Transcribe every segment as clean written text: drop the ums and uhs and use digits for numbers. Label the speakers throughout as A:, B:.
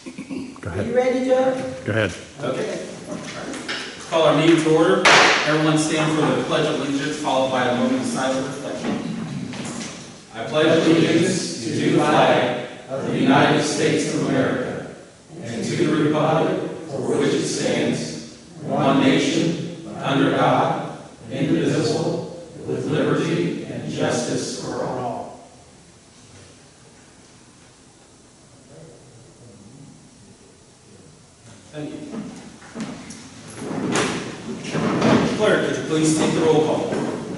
A: Go
B: Are
A: ahead.
B: you ready, Joe?
A: Go ahead.
C: Okay. Call our meeting to order. Everyone stand for the Pledge of Allegiance, followed by a moment of silent reflection. I pledge allegiance to the flag of the United States of America and to the republic for which it stands, one nation, under God, indivisible, with liberty and justice for all. Thank you. Clerk, could you please take the roll call?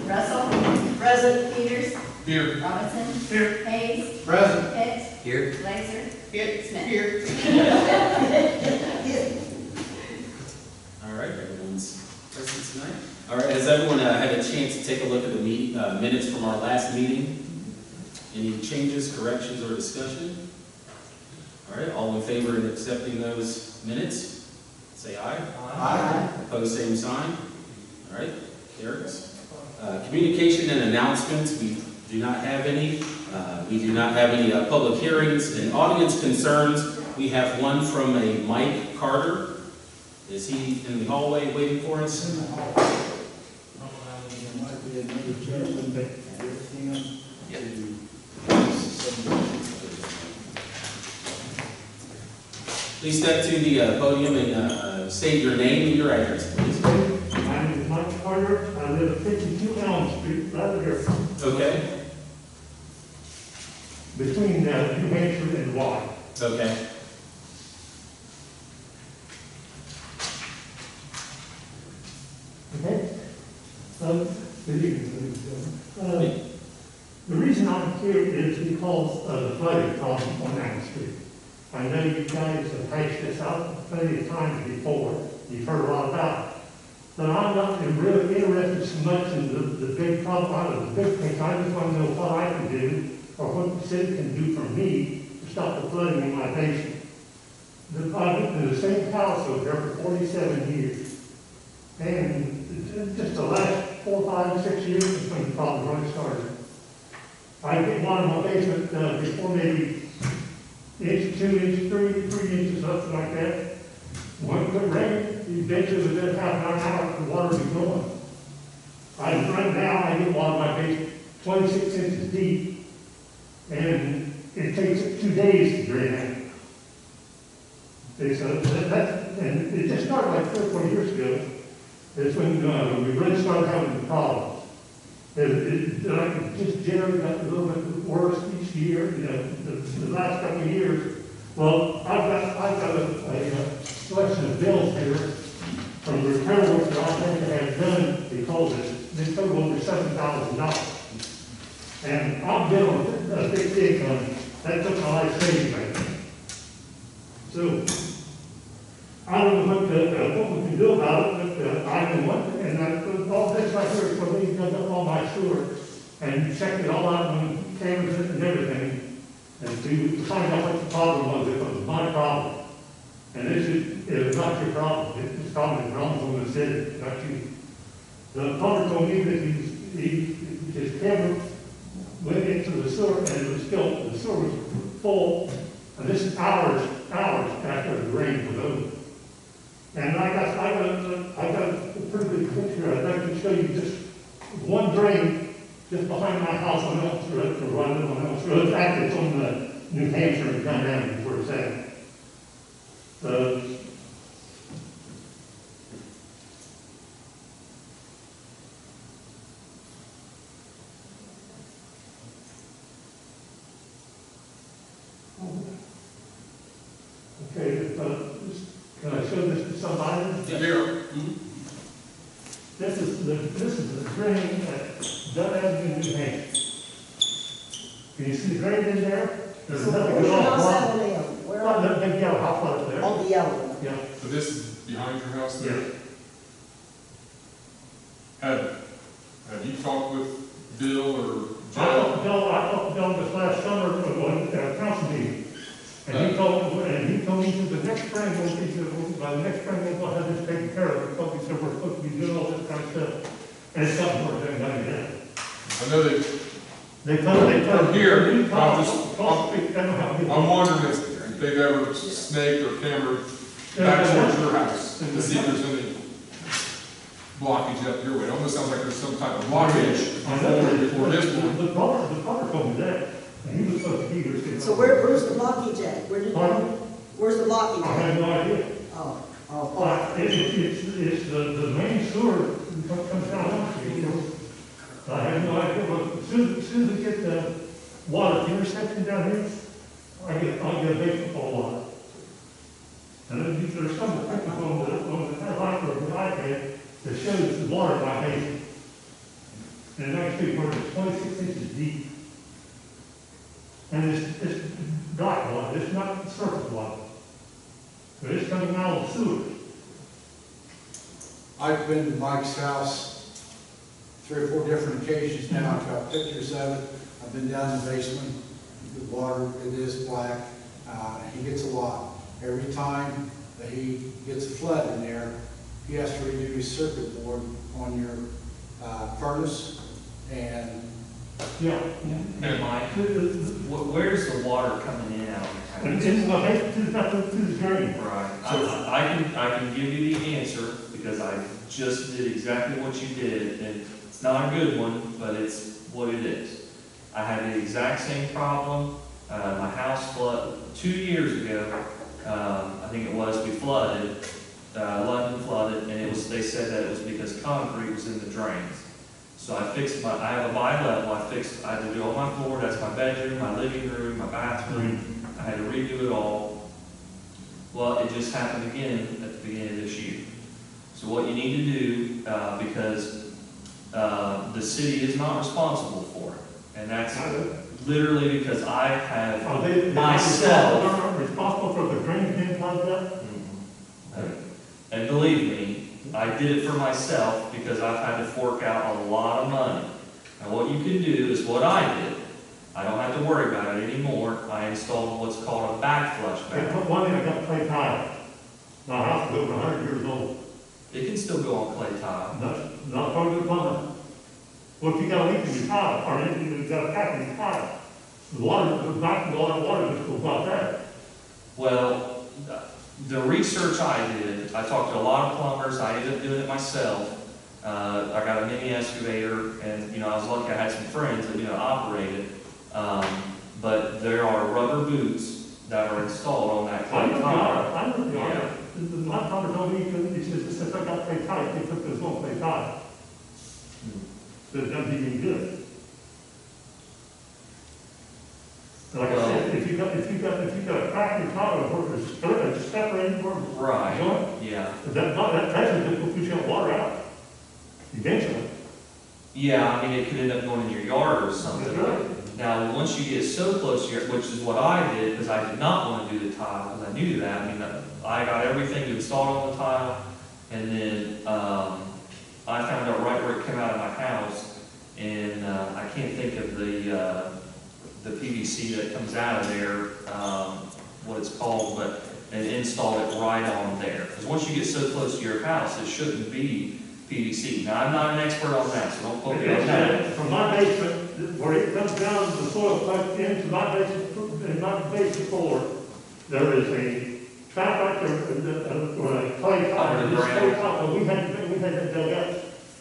D: Russell.
B: Present.
D: Peters.
C: Here.
D: Robinson.
C: Here.
D: Hayes.
C: Present.
D: Hicks.
C: Here.
D: Laser.
C: Here.
D: Smith.
C: Here. All right, everyone's present tonight. All right, has everyone had a chance to take a look at the minutes from our last meeting? Any changes, corrections, or discussion? All right, all in favor of accepting those minutes, say aye.
B: Aye.
C: Opposed, same sign. All right, carries. Communication and announcements, we do not have any. We do not have any public hearings and audience concerns. We have one from a Mike Carter. Is he in the hallway waiting for us? Please step to the podium and state your name and your address, please.
E: My name is Mike Carter. I live at 52 Elm Street, right here,
C: Okay.
E: between New Hampshire and Watt.
C: Okay.
E: Okay? Good evening, the reason I'm here is because of the flooding problem on Elm Street. I know you guys have hashed this out plenty of times before. You've heard a lot about it. But I'm not really interested so much in the big problem out of the big picture. I just want to know what I can do or what the city can do for me to stop the flooding in my basement. I've lived in the same house over there for 47 years. And just the last 4, 5, 6 years is when the problem really started. I get water in my basement before maybe inch, 2 inches, 3 inches, something like that. One good rain, eventually within half an hour, the water will be going. Right now, I get water in my basement 26 inches deep, and it takes 2 days to drain out. And it just started like 3 or 4 years ago. It's when we really started having the problems. It just generally got a little bit worse each year, the last couple of years. Well, I've got a selection of bills here from the repair work that I think I have done because they total over $7,000. And I'm billing a big income. That took my life savings right now. So, I don't know what we can do about it, but I know one, and all this right here is for me to dug up all my sewer and checked it all out on cameras and everything, and to find out what the problem was. If it was my problem. And it was not your problem. It's probably the problem from the city, not you. The plumber told me that his camera went into the sewer and it was still, the sewer was full, and this is hours after the rain was over. And I got a pretty good picture. I'd like to show you just one drain just behind my house on Elm Street, or right on Elm Street. Actually, it's on the New Hampshire and Gun Avenue where it's at. Okay, can I show this to somebody?
C: Yeah.
E: This is the drain at Gun Avenue, New Hampshire. Can you see the drain in there? There's another
B: Where's
E: good
B: your
E: old
B: house
E: one.
B: at on the hill? Where
E: Oh,
B: are
E: the big yellow house up there.
B: on the yellow?
E: Yeah,
F: So this is behind your house there?
E: yeah.
F: Have you talked with Bill or
E: I
F: Joe?
E: talked to Bill this last summer at a council meeting. And he told me that the next spring, by the next spring, we'll have this taken care of, because he said we're supposed to be doing all this kind of stuff. And it's something we're doing right now.
F: I know that
E: They come
F: From here,
E: I'm
F: I'm wondering, if they've ever snaked or cambered back towards your house to see if there's any blockage up your way. It almost sounds like there's some type of blockage before this one.
E: The plumber told me that, and he was supposed to be here.
A: So where's the blockage at? Where's the blockage
E: I
A: at?
E: have no idea. It's the main sewer that comes down Elm Street. I have no idea, but as soon as we get the water intersection down here, I'll get a basement full of water. And then there's some pictures on the iPad that shows the water in my basement. And it actually where it's 26 inches deep. And it's black water, it's not surface water. But it's coming out of the sewer.
B: I've been to Mike's house 3 or 4 different occasions now. I've got pictures of it. I've been down in the basement. The water, it is black. He gets a lot. Every time that he gets a flood in there, he has to redo his circuit board on your furnace. And
E: Yeah.
D: Hey, Mike, where's the water coming in out of
E: And
D: the
E: it's not to the drain.
D: Right, I can give you the answer, because I just did exactly what you did, and it's not a good one, but it's what it is. I had the exact same problem, my house flooded 2 years ago, I think it was, we flooded, London flooded, and they said that it was because concrete was in the drains. So I fixed I have a bi-level, I had to do all my floor, that's my bedroom, my living room, my bathroom, I had to redo it all. Well, it just happened again at the beginning of this year. So what you need to do, because the city is not responsible for it, and that's literally because I have myself.
E: Responsible for the drain being plugged up?
D: And believe me, I did it for myself because I've had to fork out a lot of money. And what you can do is what I did. I don't have to worry about it anymore. I installed what's called a backflush valve.
E: One thing I got to play tile. My house is over 100 years old.
D: It can still go on clay tile.
E: Not part of the plumbing. Well, if you got a leak in your tile, or if you got a crack in your tile, the water, the back of all that water just goes out there.
D: Well, the research I did, I talked to a lot of plumbers. I ended up doing it myself. I got a mini excavator, and I was lucky I had some friends that operate it. But there are rubber boots that are installed on that clay tile.
E: I know they are. My plumber told me, he says, since I got clay tile, they took this one clay tile. So it doesn't do any good. Like I said, if you got a crack in your tile, or a separated or
D: Right.
E: joint,
D: Yeah.
E: that's just will push your water out. Eventually.
D: Yeah, I mean, it could end up going in your yard or something.
E: That's right.
D: Now, once you get so close to your, which is what I did, because I did not want to do the tile, because I knew that. I mean, I got everything installed on the tile, and then I found out right where it came out of my house, and I can't think of the PVC that comes out of there, what it's called, and install it right on there. Because once you get so close to your house, it shouldn't be PVC. Now, I'm not an expert on that, so don't quote me on that.
E: From my basement, where it comes down, the soil plugged into my basement, in my basement floor, there is a trap right there, or a clay tile.
D: Under the
E: This
D: ground.
E: clay tile, but we had that dug up,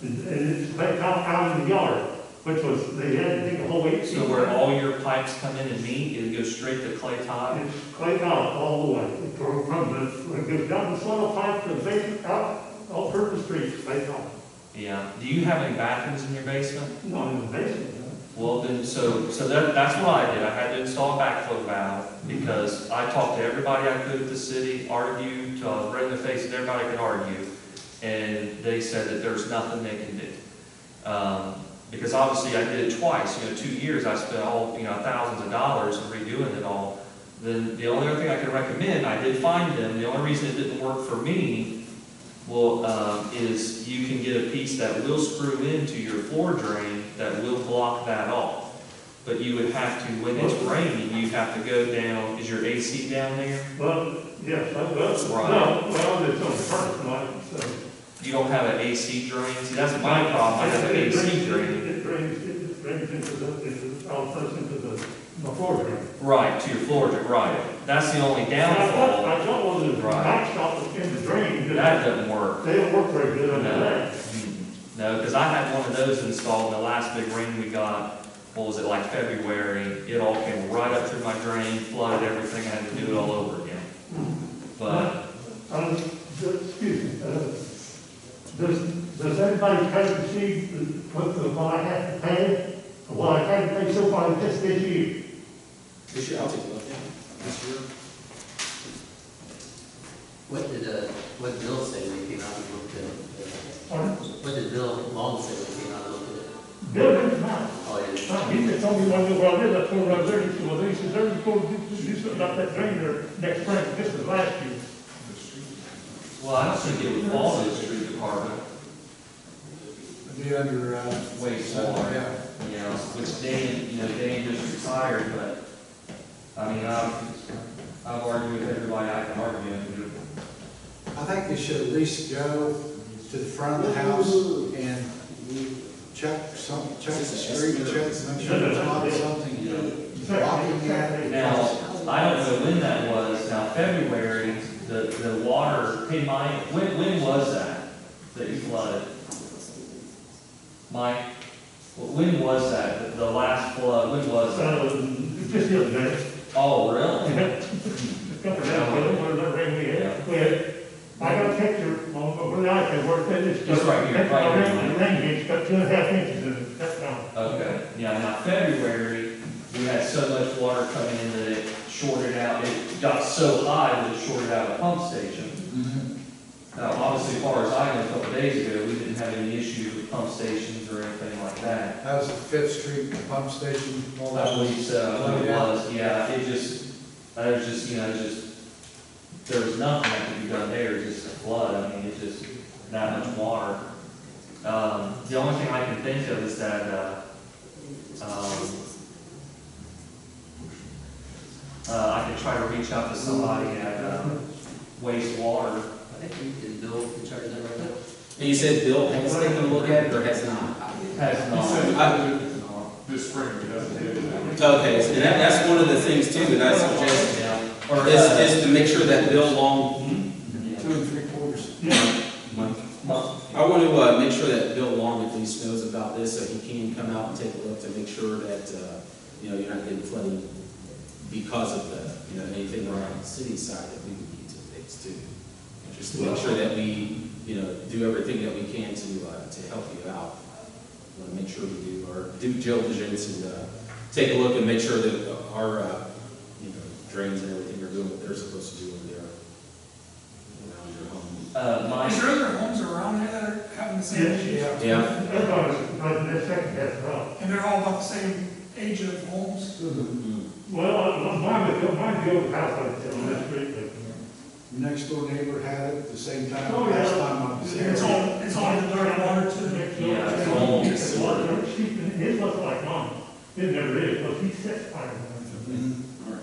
E: and it's clay tile out in the yard, which was, they had to dig a whole 8 feet.
D: So where all your pipes come in and meet, it goes straight to clay tile?
E: It's clay tile all the way, it goes down the soil pipe to the basement, out, all purpose streets, clay tile.
D: Yeah. Do you have any bathrooms in your basement?
E: Not in the basement,
D: Well, then, so that's what I did. I had to install a backflow valve because I talked to everybody I could at the city, argued till I was red in the face that everybody could argue, and they said that there's nothing they can do. Because obviously I did it twice. 2 years I spent all thousands of dollars redoing it all. Then the only other thing I could recommend, I did find them. The only reason it didn't work for me, is you can get a piece that will screw into your floor drain that will block that off. But you would have to, when it's raining, you'd have to go down. Is your AC down there?
E: well, yes,
D: Right.
E: it's on the first line, so.
D: You don't have an AC drain? See, that's my problem. I have an AC drain.
E: It drains into the floor drain.
D: Right, to your floor drain, right. That's the only
E: I
D: downfall.
E: got one of the
D: Right.
E: back stops in the drain,
D: That doesn't work.
E: they don't work very good on
D: No.
E: that.
D: No, because I had one of those installed in the last big rain we got, what was it, like February? It all came right up through my drain, flooded everything, I had to do it all over again. But,
E: Excuse me, does everybody kind of see what I have to pay? What I had to pay so far just this year?
C: This year, I'll take a look at it. This year.
G: What Bill say when he came out and looked at it?
E: Pardon?
G: What did Bill Long say when he came out and looked at it?
E: Bill didn't know.
G: Oh, yeah.
E: He just told me one day, well, I did, I told him I was there, he said, well, he says, they're supposed to do something about that drain there next spring, this was last year.
D: well, I don't think it would fall to the street department,
B: It'd be under,
D: wastewater.
B: yeah.
D: You know, which Dane just retired, but, I mean, I've argued with everybody I can argue with.
B: I think they should at least go to the front of the house and check the street, check, make sure there's not something blocking that.
D: Now, I don't know when that was, now February, the water, hey Mike, when was that you flooded? Mike, when was that, the last flood, when was that?
E: Just the other day.
D: Oh, really?
E: Got the down, where the rain we had, I got a picture on, where the ice had worked, it's
D: Just right here, right here.
E: The rain gauge got 2.5 inches in it, that's down.
D: Okay, yeah, now February, we had so much water coming in that it shorted out, it got so high that it shorted out a pump station. Now, obviously, as far as I know, a couple days ago, we didn't have any issues with pump stations or anything like that.
B: That was the Fifth Street pump station, all that
D: I
B: was.
D: believe so, it was, yeah, it just, there was nothing that could be done there, just a flood, I mean, it's just that much water. The only thing I can think of is that, I could try to reach out to somebody at, wastewater.
G: I think is Bill in charge of that right now?
C: And you said Bill has taken a look at it or has not?
D: Has
F: He
D: not.
F: said this spring, he doesn't have it.
C: Okay, and that's one of the things too that I suggest
D: Yeah. Or,
C: is to make sure that Bill Long,
B: 2 3/4.
C: Mike, I want to make sure that Bill Long at least knows about this, so he can come out and take a look to make sure that, you're not getting flooding because of anything wrong on the city side that we would need to fix too. Just to make sure that we, do everything that we can to help you out. We want to make sure we do our due diligence and take a look and make sure that our, drains and everything are doing what they're supposed to do when they're around your home.
H: Is there other homes around there that are having the same issue?
C: Yeah.
E: Everybody, that second half,
H: And they're all about the same age of homes?
E: well, mine the old house, on that street, but.
B: Next door neighbor had it at the same time,
E: Oh, yeah.
B: last time I was there.
H: It's all in the dirty water too?
D: Yeah, it's all
E: It's water, his wasn't like mine, it never is, but he set fire.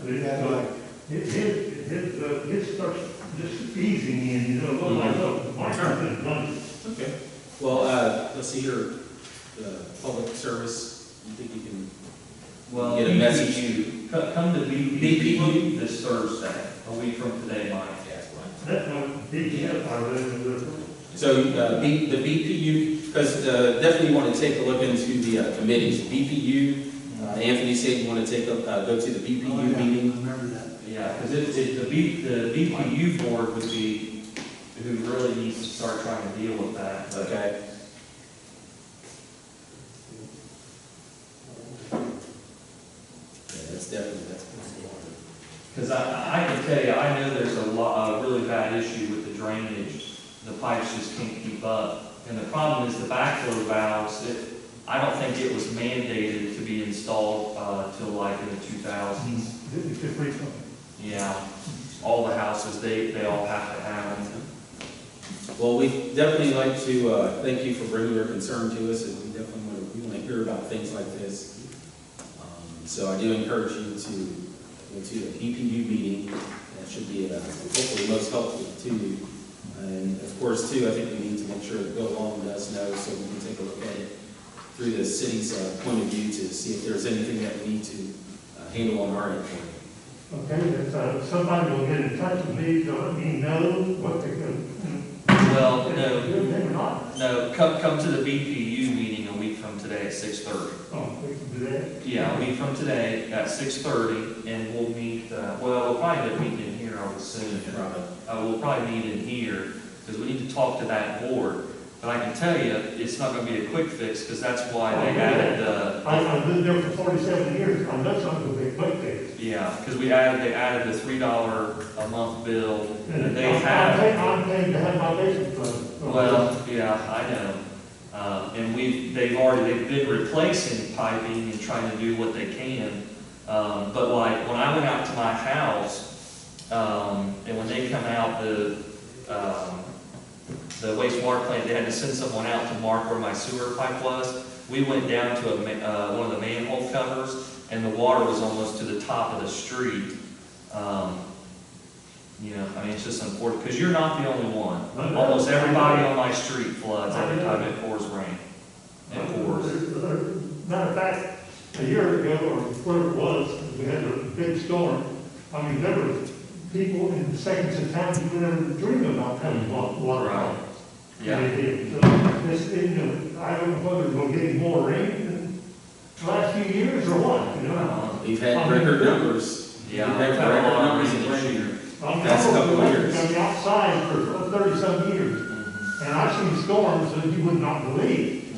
B: He had like,
E: His starts just easing in, look like, look, my turn is running.
C: Okay. Well, let's see here, public service, you think you can
D: Well,
C: get a message?
D: Come to BPU this Thursday, a week from today, Mike.
E: That's my big,
C: So the BPU, because definitely want to take a look into the committees. BPU, Anthony said you want to go to the BPU meeting.
B: remember that.
D: Yeah, because the BPU board would be who really needs to start trying to deal with that. But
C: Okay. Yeah, that's definitely, that's.
D: because I can tell you, I know there's a really bad issue with the drainage. The pipes just can't keep up. And the problem is the backflow valves, I don't think it was mandated to be installed till like in the 2000s. Yeah, all the houses, they all have to have them.
C: Well, we definitely like to thank you for bringing your concern to us, and we definitely want to hear about things like this. So I do encourage you to go to the BPU meeting. That should be hopefully most helpful to you. And of course, too, I think we need to make sure that Bill Long does know, so we can take a look at it through the city's point of view to see if there's anything that we need to handle on our end.
E: Okay, that, somebody will get in touch with me to let me know what they can.
D: Well, no,
E: Good thing or not.
D: no, come to the BPU meeting a week from today at 6:30.
E: Oh, we can do that.
D: Yeah, a week from today at 6:30, and we'll meet, we'll probably end up meeting in here, I would assume. We'll probably meet in here, because we need to talk to that board. But I can tell you, it's not gonna be a quick fix, because that's why they added,
E: I've been there for 47 years, I know something will be quick fix.
D: yeah, because they added the $3 a month bill, and they
E: I'm
D: have.
E: I'm paying to have my basement done.
D: Well, yeah, I know. And they've been replacing piping and trying to do what they can. But like, when I went out to my house, and when they come out, the wastewater plant, they had to send someone out to mark where my sewer pipe was. We went down to one of the manhole covers, and the water was almost to the top of the street. You know, I mean, it's just unfortunate, because you're not the only one. Almost everybody on my street floods every time it pours rain. It pours.
E: Matter of fact, a year ago, or whatever it was, we had a big storm. I mean, there were people in sections of town who never dreamed about having water
D: Right.
E: problems.
D: Yeah.
E: They did. So, this, you know, I don't know whether we're getting more rain in the last few years or what, you know?
C: We've had record numbers.
D: Yeah.
C: We've had
D: We've had a
C: record
D: lot of
C: numbers
D: rain
C: in
D: this
C: rain.
D: year.
E: I'm
C: Past couple of years.
E: been outside for 30-some years, and I've seen storms that you would not believe,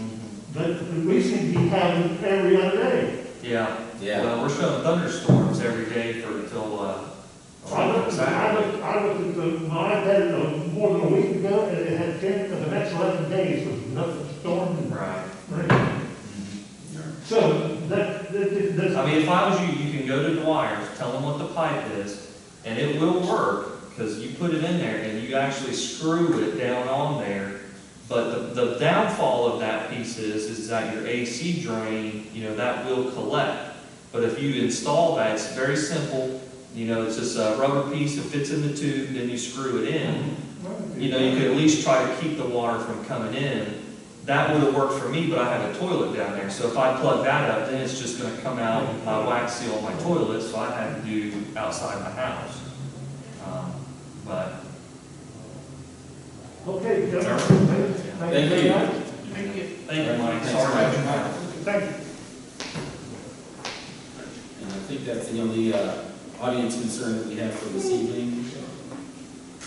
E: that we seem to be having every other day.
D: Yeah.
C: Yeah.
D: Well, we're showing thunderstorms every day until,
E: I looked at my iPad more than a week ago, and it had 10 for the next 11 days was nothing storm and
D: Right.
E: rain. So, that's.
D: I mean, if I was you, you can go to Dwyer's, tell them what the pipe is, and it will work, because you put it in there and you actually screw it down on there. But the downfall of that piece is that your AC drain, you know, that will collect. But if you install that, it's very simple. You know, it's just a rubber piece that fits in the tube, then you screw it in. You know, you could at least try to keep the water from coming in. That would have worked for me, but I have a toilet down there. So if I plug that up, then it's just gonna come out my wax seal on my toilet, so I had to do outside my house. But,
E: Okay,
D: Sir.
E: gentlemen.
C: Thank
E: very
C: you.
E: much.
H: Thank you.
D: thank you, Mike,
C: Thanks,
D: sorry.
C: Mike.
E: Thank you.
C: And I think that's the only audience concern that we have for this evening.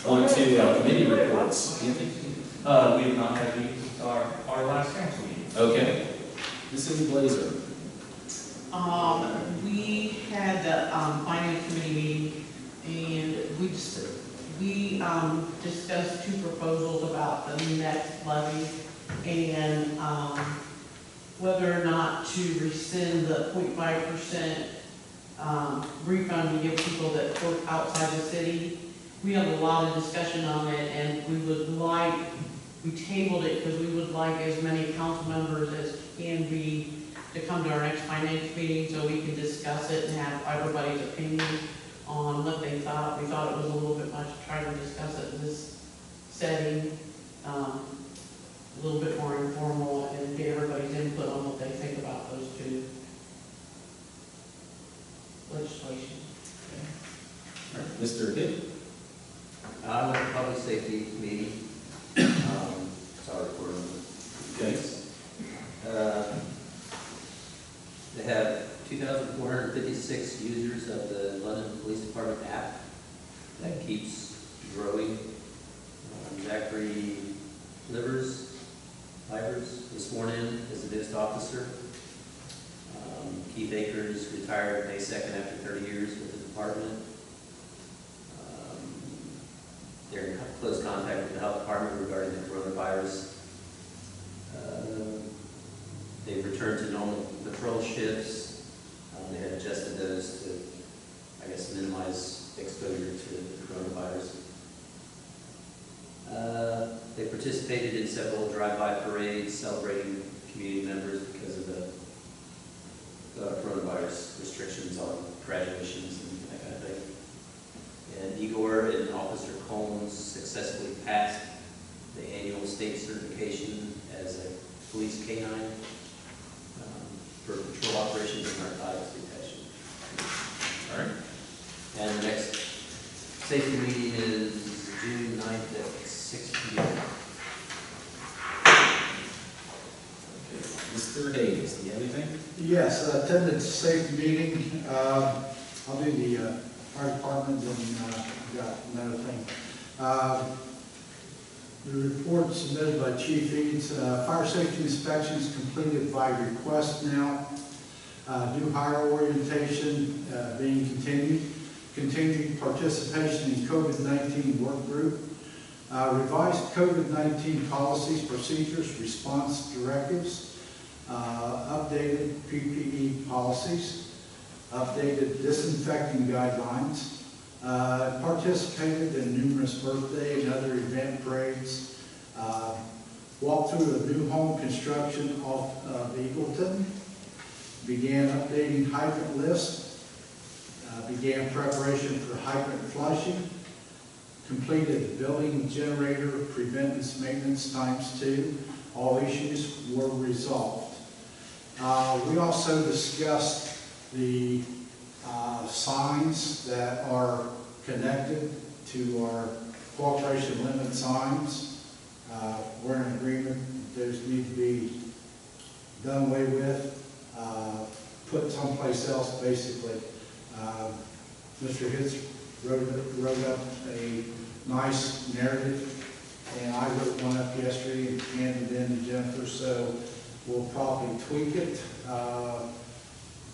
C: On to committee reports. Anthony?
D: We have not had meetings since our last council meeting.
C: Okay. Mrs. Blazer.
I: We had the, finance committee meeting, and we discussed two proposals about the next levy, and, whether or not to rescind the 0.5%, refund we give people that work outside the city. We had a lot of discussion on it, and we tabled it because we would like as many council members as can be to come to our next finance meeting so we can discuss it and have everybody's opinion on what they thought. We thought it was a little bit much to try to discuss it in this setting, a little bit more informal, and get everybody's input on what they think about those two legislation.
C: All right. Mr. Hitt.
G: I'm at the public safety meeting. Sorry for
C: Okay.
G: They have 2,456 users of the London Police Department app. That keeps growing. Zachary Livers was sworn in as the newest officer. Keith Akers retired May 2nd after 30 years with the department. They're in close contact with the health department regarding the coronavirus. They've returned to normal patrol shifts. They had adjusted those to, I guess, minimize exposure to the coronavirus. They participated in several drive-by parades celebrating community members because of the coronavirus restrictions on graduations and that kind of thing. And Igor and Officer Combs successfully passed the annual state certification as a police canine for patrol operations and narcotics detection.
C: All right.
G: Safety meeting is June 9th at 6 p.m.
C: Okay. Mr. Hayes, do you have anything?
B: Yes, attended safety meeting. I'll do the fire department and got another thing. The report submitted by Chief Eads, fire safety inspections completed by request now. New hire orientation being continued. Continued participation in COVID-19 work group. Revised COVID-19 policies, procedures, response directives. Updated PPE policies. Updated disinfecting guidelines. Participated in numerous birthday and other event parades. Walked through a new home construction off of Eagleton. Began updating hydrant lists. Began preparation for hydrant flushing. Completed building generator preventative maintenance ×2. All issues were resolved. We also discussed the signs that are connected to our cooperation limit signs. We're in agreement those need to be done away with, put someplace else basically. Mr. Hitz wrote up a nice narrative, and I wrote one up yesterday and handed it in to Jennifer, so we'll probably tweak it,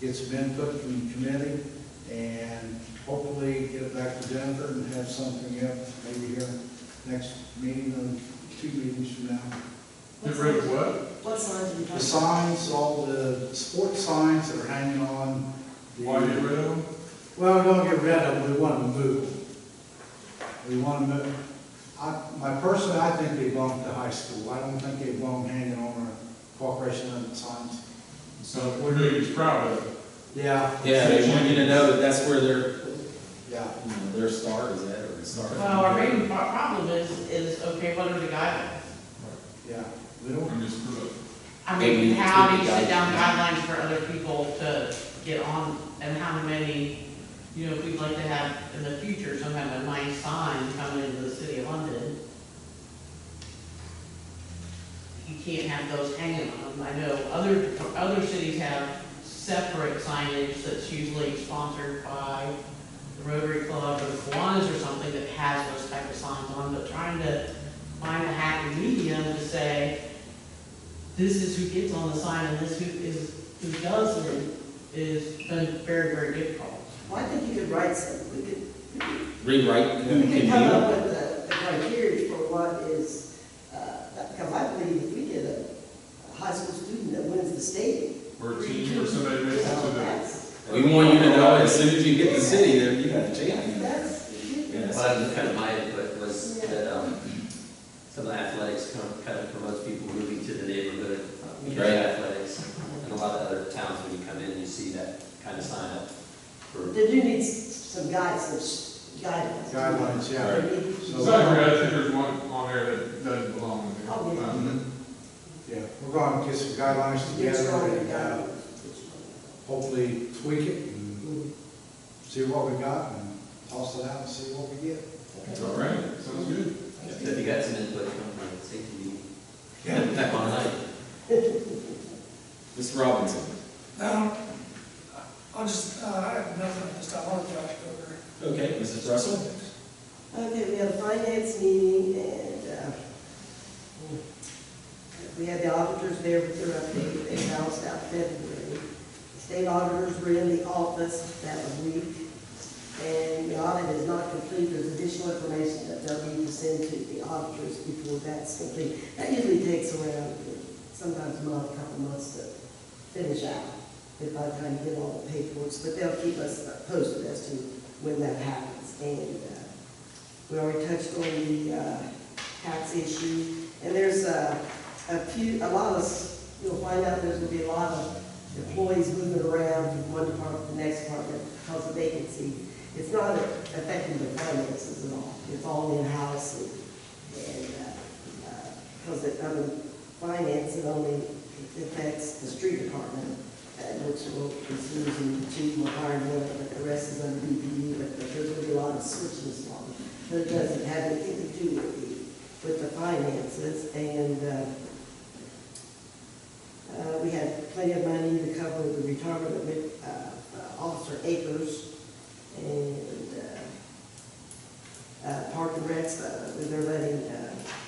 B: get some input from the committee, and hopefully get it back to Jennifer and have something else maybe here next meeting or 2 meetings from now.
F: Get rid of what?
A: What signs are you
B: The
A: talking about?
B: signs, all the sports signs that are hanging on.
F: Why get rid of them?
B: Well, we don't get rid of them, we want to move them. We want to move, personally, I think they belong to high school. I don't think they belong hanging on our cooperation limit signs.
F: So what David's proud of.
B: Yeah.
C: Yeah, they want you to know that that's where
B: Yeah.
C: their star is at, or the star.
I: Well, our main problem is, okay, what are the guidelines?
B: Yeah. We don't,
F: I'm just screwed up.
I: I
C: Maybe
I: mean, how do you
C: tweak the
I: set down
C: guidelines.
I: guidelines for other people to get on, and how many, you know, if we'd like to have in the future, some kind of a nice sign coming into the city of London. You can't have those hanging on them. I know other cities have separate signage that's usually sponsored by the Rotary Club or the Kiwanis or something that has those type of signs on, but trying to find a happy medium to say, this is who gets on the sign and this who doesn't, is been very, very difficult.
A: Well, I think you could write something, we could
C: Rewrite who
A: we
C: can
A: could come
C: be.
A: up with the criteria for what is, because I believe if we get a high school student that wins the state.
F: Or a team, or somebody makes it to the.
A: That's,
C: We want you to know as soon as you hit the city, there you got a chance.
A: that's,
C: Yes.
G: Well, that was kind of my input was that some of the athletics kind of promotes people moving to the neighborhood,
C: Right.
G: athletics. And a lot of other towns, when you come in, you see that kind of sign up for.
A: they do need some guidance.
B: guidelines, yeah.
A: They need-
F: So I think there's one on there that doesn't belong in there.
A: Oh, yeah.
B: Yeah, we're going to get some guidelines
A: Get
B: together
A: stronger
B: and
A: guidelines.
B: hopefully tweak it and see what we got and toss it out and see what we get.
F: All right, sounds good.
G: If you got some input from the safety meeting.
B: Yeah.
G: On night.
C: Mr. Robinson.
H: I'll just, I have nothing, just I wanted to talk over.
C: Okay, Mrs. Russell.
A: Okay, we had a finance meeting and, we had the auditors there with their update, they balanced out February. The state auditors were in the office that week, and the audit is not complete, there's additional information that they'll need to send to the auditors before that's complete. That usually takes around, sometimes a month, couple months to finish out, if by the time you get all the paperwork, but they'll keep us posted as to when that happens. And we already touched on the tax issue, and there's you'll find out there's gonna be a lot of employees moving around from one department to the next department because of vacancy. It's not affecting the finances at all. It's all in-house and because under finance, it only affects the street department, which is losing 2, we're hiring one, but the rest is under DPU, but there's gonna be a lot of switching involved. that doesn't have anything to do with the finances, and, we had plenty of money to cover the retirement of Officer Akers, and, Park and Rec's, they're letting,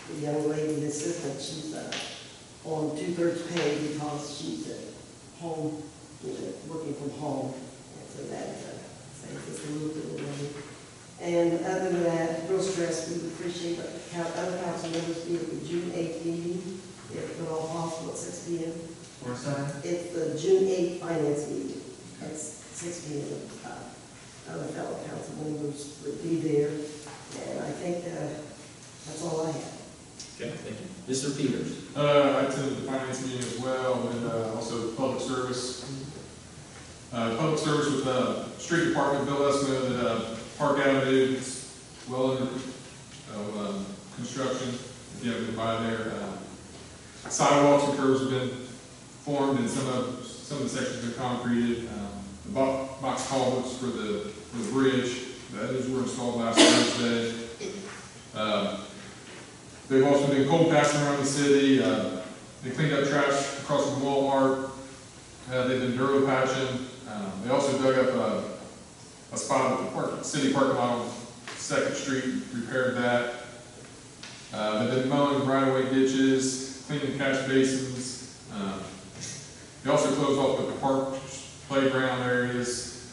A: the young lady, the assistant, she's, on 2/3 pay because she's at home, working from home, and so that, saves us a little bit of money. And other than that, real stress, we would appreciate other council members being at the June 8th meeting, if at all possible, at 6 p.m.
D: Where's that?
A: It's the June 8th finance meeting, at 6 p.m. Other fellow council members would be there, and I think that's all I have.
C: Okay, thank you. Mr. Peters?
F: I attended the finance meeting as well, and also public service. Public service with the street department, Bill Esmo, that Park Avenue is well under construction. If you haven't been by there, sidewalks and curbs have been formed, and some of the sections have been concreted. The box culverts for the bridge, those were installed last Thursday. They've also been cold patching around the city. They cleaned up trash across from Walmart. They've been Duro patching. They also dug up a spot at the city parking lot on 2nd Street, repaired that. They've been mowing right-of-way ditches, cleaning catch basins. They also closed off the park playground areas.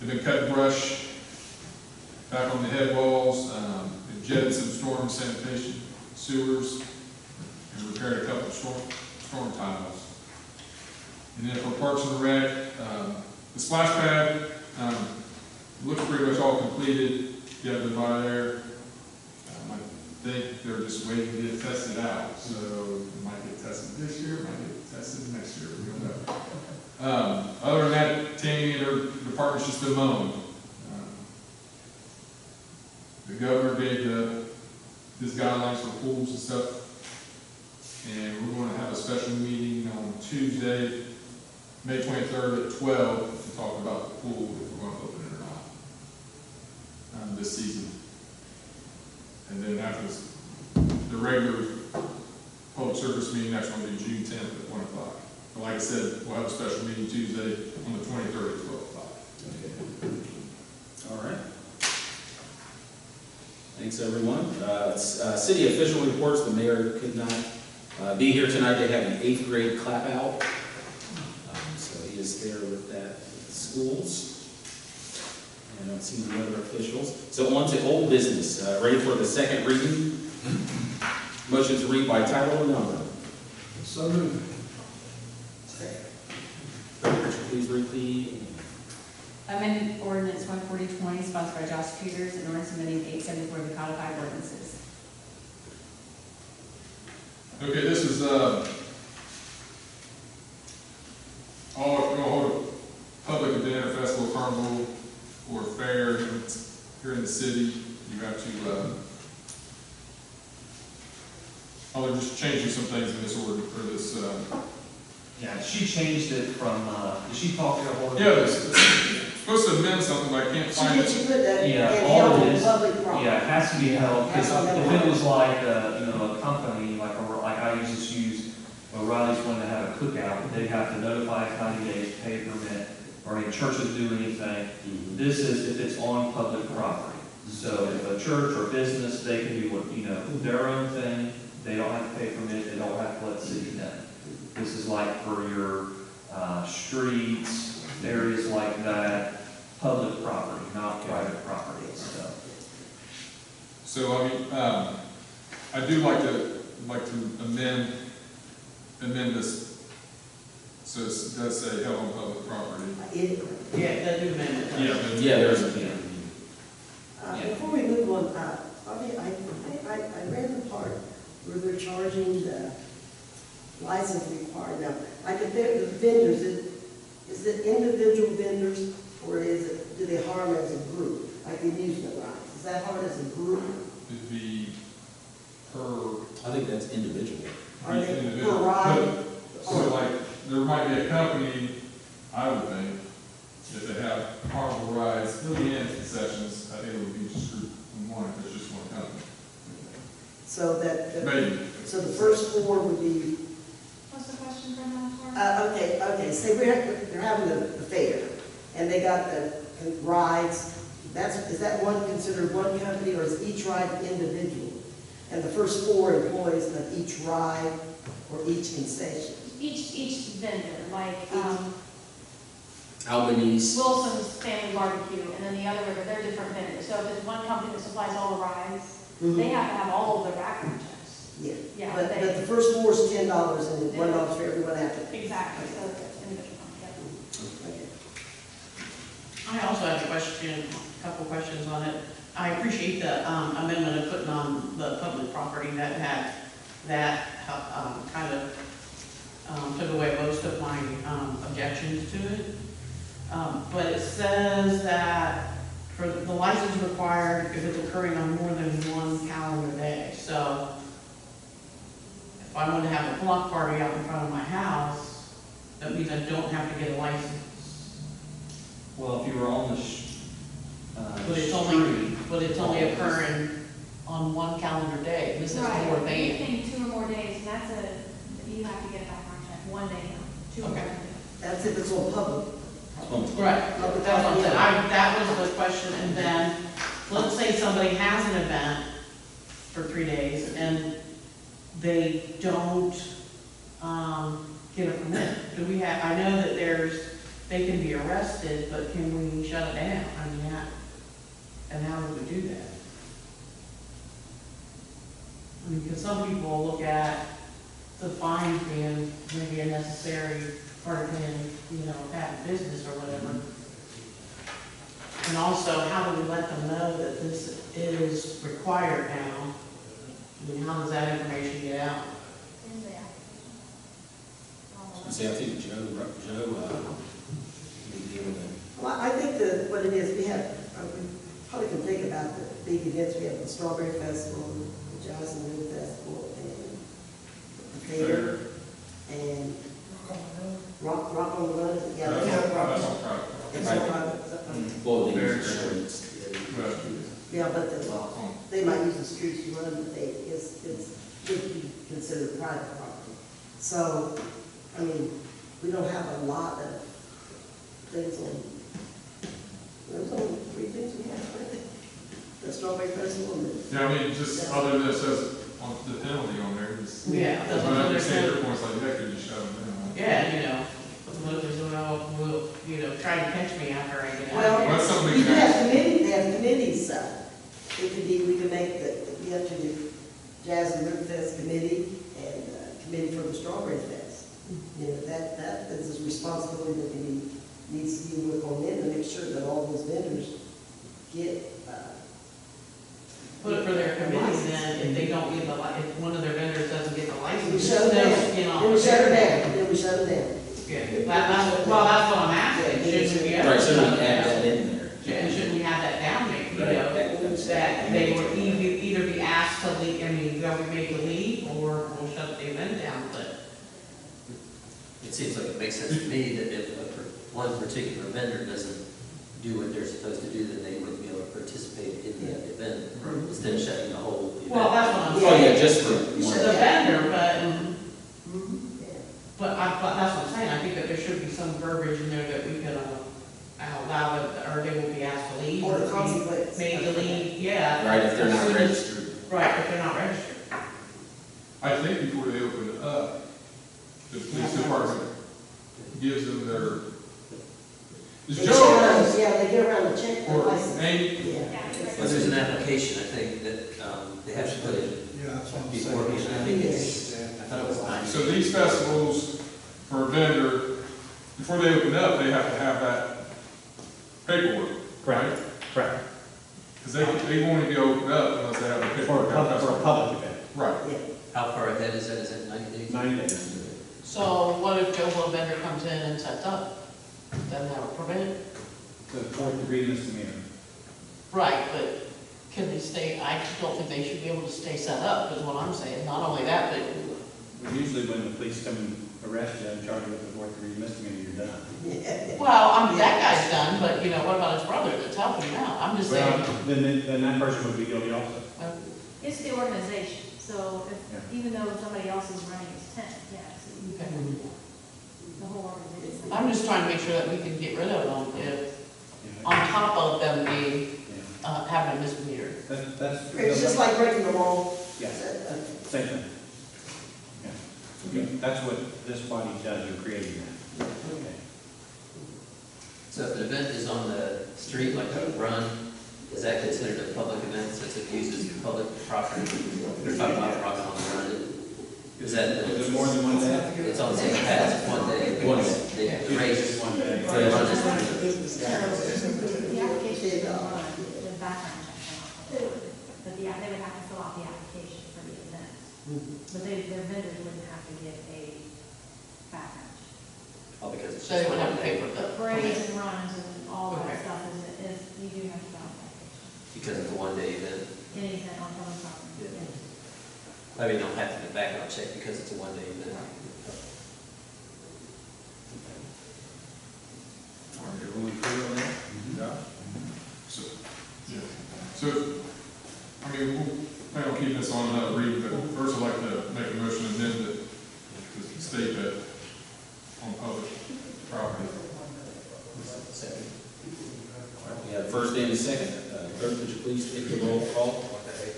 F: They've been cutting brush back on the head walls. They've jetted some storm sanitation sewers and repaired a couple of storm tiles. And then for Parks and Rec, the splash pad looks pretty much all completed. If you haven't been by there, I think they're just waiting to get tested out. So it might get tested this year, it might get tested next year. We don't know. Other than that, Tammy and her department's just been mowing. The governor gave his guidelines for pools and stuff, and we're going to have a special meeting on Tuesday, May 23rd at 12 to talk about the pool, if we're going to open it or not this season. And then after the regular public service meeting, next one will be June 10th at 1 o'clock. But like I said, we'll have a special meeting Tuesday on the 23rd at 12 o'clock.
C: All right. Thanks, everyone. City official reports, the mayor could not be here tonight. They have an 8th grade clap out. So he is there with that with the schools. And I don't see any other officials. So on to old business. Ready for the second reading? Motion to read by title or number.
B: So moved.
C: Please repeat.
J: Amended ordinance 14020, sponsored by Josh Peters, and ordinance amending 874 of the codified ordinances.
F: Okay, this is all going to hold a public event, or festival, carnival, or fair here in the city. You have to, they're just changing some things in this order, or this,
D: Yeah, she changed it from, did she talk to her?
F: yeah, this supposed to amend something, but I can't find it.
A: She put that,
D: Yeah,
A: and
D: all
A: held
D: it
A: in
D: is-
A: public property.
D: Yeah, it has to be held, because
A: Has to be
D: if it
A: held.
D: was like, a company, like I just use, O'Reilly's wanted to have a cookout, they'd have to notify us 90 days, pay a permit, or any churches do anything. This is if it's on public property. So if a church or business, they can do what, their own thing, they don't have to pay a permit, they don't have to let the city know. This is like for your streets, areas like that, public property, not private property, so.
F: So, I mean, I do like to amend this, so it does say held on public property.
I: Yeah, that do amendment.
C: Yeah, there's a,
A: Before we move on, I read the part where they're charging the license required. Now, I can think the vendors, is it individual vendors, or do they harm as a group, like the amusement rides? Is that hard as a group?
F: It'd be per.
C: I think that's individual.
A: Are they
F: individual.
A: per ride?
F: So like, there might be a company, I would think, if they have carnival rides, there'll be end concessions, I think
A: So that,
F: Maybe.
A: so the first 4 would be,
J: What's the question from that?
A: okay, say they're having the fair, and they got the rides, is that one considered one company, or is each ride individual? And the first 4 employees of each ride or each concession?
K: Each vendor, like,
G: Albany's,
K: Wilson's Family Barbecue, and then the other, they're different vendors. So if it's one company that supplies all the rides, they have to have all of their background checks.
A: Yeah,
K: Yeah,
A: but
K: they-
A: the first 4 is $10 and then $1 for everyone after.
K: Exactly, so it's individual, yeah.
A: Okay.
I: I also have a question, a couple questions on it. I appreciate the amendment of putting on the public property that kind of took away most of my objections to it. But it says that for the license required if it's occurring on more than one calendar day. So if I want to have a block party out in front of my house, that means I don't have to get a license.
D: Well, if you were on the
I: But it's only occurring on one calendar day. This is more
K: Right,
I: than.
K: anything 2 or more days, and that's you have to get a background check, 1 day, 2 or more
I: Okay.
K: days.
A: That's if it's on public.
I: Right, that's what I'm saying. That was the question, and then, let's say somebody has an event for 3 days and they don't, get a permit. Do we have, I know that they can be arrested, but can we shut it down? I mean, and how would we do that? I mean, because some people look at the fine being maybe a necessary part of being, having business or whatever. And also, how do we let them know that this is required now? I mean, how does that information get out?
K: In the application.
G: see, I think Joe, we deal with it.
A: Well, I think that what it is, we probably can think about the big events. We have the Strawberry Festival, the Jazz and Moon Festival, and the fair, and Rock on the Run. Yeah, they have rock.
F: That's all right.
A: It's all private.
G: Well, they
F: Very
G: use
F: true.
G: insurance.
F: But,
A: Yeah, but they might use the streets to run, but it's would be considered private property. So, I mean, we don't have a lot of things on, there's only 3 things we have, right? The Strawberry Festival and the.
F: yeah, I mean, just other than it says on the penalty on there, just.
I: Yeah, that's
F: But
I: what
F: I
I: they're
F: understand
I: saying.
F: your points, like, that could just shut them down.
I: Yeah, will, try to catch me after I get out.
A: Well,
F: Well, that's something we
A: we do
F: can
A: have
F: ask.
A: committees, they have committees, it could be, we could make we have to do Jazz and River Fest committee and committee for the Strawberry Fest. That is a responsibility that needs to be worked on them to make sure that all those vendors get,
I: Put it for their committee, then if they don't get if one of their vendors doesn't get the license.
A: we shut them down, then we shut them down, then we shut them down.
I: Yeah, that's what I'm asking, shouldn't we?
G: Right, so we add that in there.
I: And shouldn't we have that down there, that they would either be asked to leave, they'll be made to leave, or we'll shut the event down, but.
G: It seems like it makes sense to me that if one particular vendor doesn't do what they're supposed to do, then they wouldn't be able to participate in the event, instead of shutting the whole event.
I: Well, that's what I'm
G: Oh,
I: saying.
G: yeah, just for
A: You
G: one.
A: should-
I: The vendor,
A: Yeah.
I: but that's what I'm saying, I think that there should be some verbiage in there that we could allow it, or they will be asked to leave.
A: Or the
I: be
A: consequence.
I: Made to leave, yeah.
G: Right, if they're not
I: As soon as-
G: registered.
I: Right, if they're not registered.
F: I think before they open it up, the police department gives them their, is
A: They get
F: Joe
A: around,
F: around?
A: yeah, they get around to check the
F: Or
A: license.
F: Amy?
A: Yeah.
G: But there's an application, I think, that they have to put in
B: Yeah, that's what I'm
G: before,
B: saying.
G: I think it's, I thought it was 90.
F: So these festivals, for a vendor, before they open up, they have to have that paperwork, right?
C: Correct.
F: Because they won't even be opened up unless they have the paperwork.
C: For a public event,
F: Right.
A: Yeah.
G: How far ahead is that? Is that 90 days?
C: 90 days.
I: So what if Joe Blow vendor comes in and sets up? Then that would prevent it?
C: The 4th degree misdemeanor.
I: Right, but can they stay, I don't think they should be able to stay set up, is what I'm saying. Not only that, but,
C: Usually when the police come and arrest you and charge you with the 4th degree misdemeanor, you're done.
A: Yeah.
I: well, that guy's done, but what about his brother that's helping him out? I'm just saying.
C: Well, then that person would be guilty also.
K: It's the organizations. So if, even though somebody else is running his tent, yes, the whole organization.
I: I'm just trying to make sure that we can get rid of them if, on top of them being, having a misdemeanor.
L: That's.
A: It's just like breaking the law.
L: Yeah, same thing. Yeah. Okay, that's what this body does, you're creating that. Okay.
G: So if an event is on the street, like a run, is that considered a public event since it uses public property? We're talking about rocking on the run. Is that,
L: Is it more than one day?
G: it's on the same path, it's one day.
L: One day.
G: The race,
L: One day.
G: the run is
K: The application is on, the background check, but they would have to fill out the application for the event. But their vendors wouldn't have to get a background check.
G: oh, because it's
I: So they
G: just
I: would
G: one
I: have to pay
G: day.
I: for
K: The
I: the.
K: parades and runs and all that
I: Okay.
K: stuff is, you do have to fill out the application.
G: Because it's a one-day event.
K: Any event on public property.
G: Yeah. I mean, you don't have to get background check because it's a one-day event.
C: All right, everyone clear on that? Josh?
F: So, yeah, so, I mean, we'll plan on keeping this on another read, but first I'd like to make a motion to amend it to state that on public property.
G: Second.
C: All right, we have first and a second. Clerk, would you please take the roll call?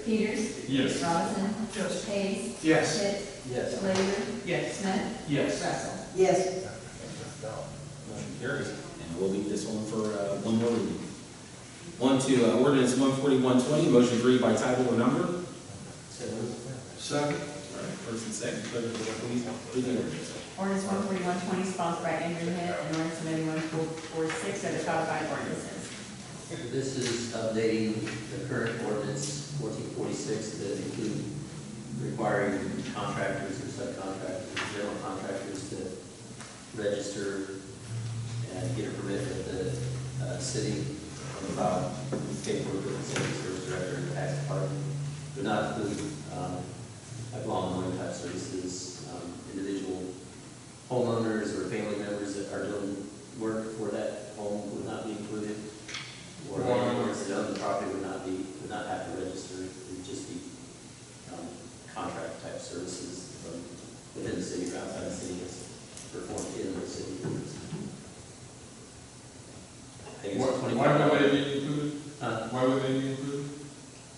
J: Peters,
F: Yes.
J: Robinson,
H: Yes.
J: Hayes,
B: Yes.
J: Pitts,
G: Yes.
J: Laser,
I: Yes.
J: Smith,
D: Yes.
J: Russell.
A: Yes,
C: Motion carries. And we'll leave this one for one more reading. On to ordinance 14120, motion to read by title or number. All
B: Second.
C: right, first and second, clerk, would you please read the ordinance.
J: Ordinance 14120, sponsored by Andrew Hitt, and ordinance amending 146 of the codified ordinances.
G: This is updating the current ordinance 1446 that include requiring contractors or subcontractors, general contractors to register and get a permit with the city and file paperwork with the city service director and tax department. Do not include like lawn mowing type services, individual homeowners or family members that are doing work for that home would not be included. Or landlords that own the property would not have to register, it would just be contract type services from within the city or outside the city that's performed in the city. I think it's
F: Why would they be included?
G: Huh?
F: Why would they be included?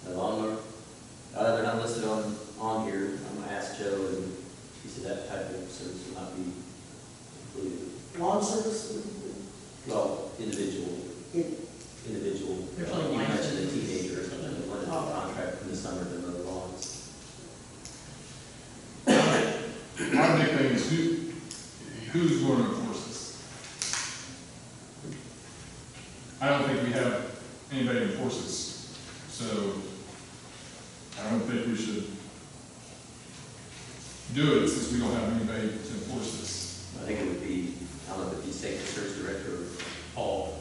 G: The lawnmower, they're not listed on here. I'm gonna ask Joe, and he said that type of service will not be included.
A: lawn service,
G: Well, individual.
I: There's
G: You
I: only one.
G: mentioned a teenager or something that wanted to
I: Oh.
G: contract in the summer to mow lawns.
F: My big thing is who's going to enforce this? I don't think we have anybody to enforce this, so I don't think we should do it since we don't have anybody to enforce this.
G: I think it would be, I don't know if it'd be state research director or Paul,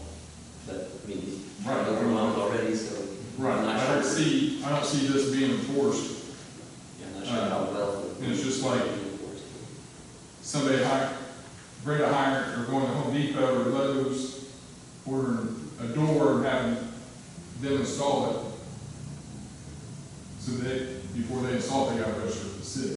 G: but I mean, he's
F: Right.
G: overwhelmed already, so.
F: Right,
G: I'm not
F: I don't
G: sure.
F: see this being enforced.
G: Yeah, I'm not sure how well.
F: And it's just like somebody bring a hire, or going to Home Depot or Lowe's, ordering a door and having them install it. So before they install it, they gotta register with the city.